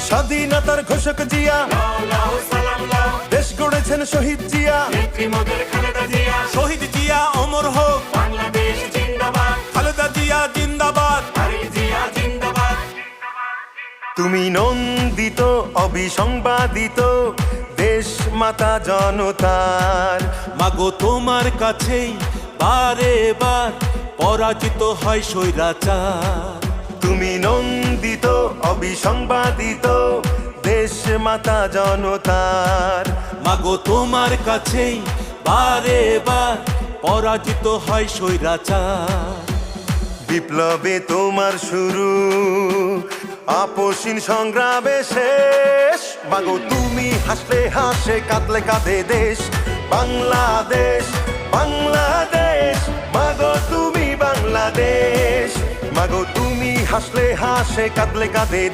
স্বাধীনতার ঘোষক জিয়া, দেশ গড়েছেন শহীদ জিয়া, শহীদ জিয়া অমর হোক, বাংলাদেশ জিন্দাবাদ, খালেদা জিয়া জিন্দাবাদ। তারেক জিয়া জিন্দাবাদ। তুমি নন্দিত অবিসংবাদিত দেশ মাতা জনতার। মাগো তোমার কাছেই বারে বার পরাজিত হয় স্বৈরাচার। তুমি নন্দিত অবিসংবাদিত দেশ মাতা জনতার। মাগো তোমার কাছেই বারে বার পরাজিত হয় স্বৈরাচার। বিপ্লবে তোমার শুরু, আপসীন সংগ্রামে শেষ। মাগো তুমি হাসলে হাসে, কাঁদলে কাঁদে দেশ বাংলাদেশ, বাংলাদেশ। মাগো তুমি বাংলাদেশ, মাগো তুমি হাসলে হাসে, কাঁদলে কাঁদে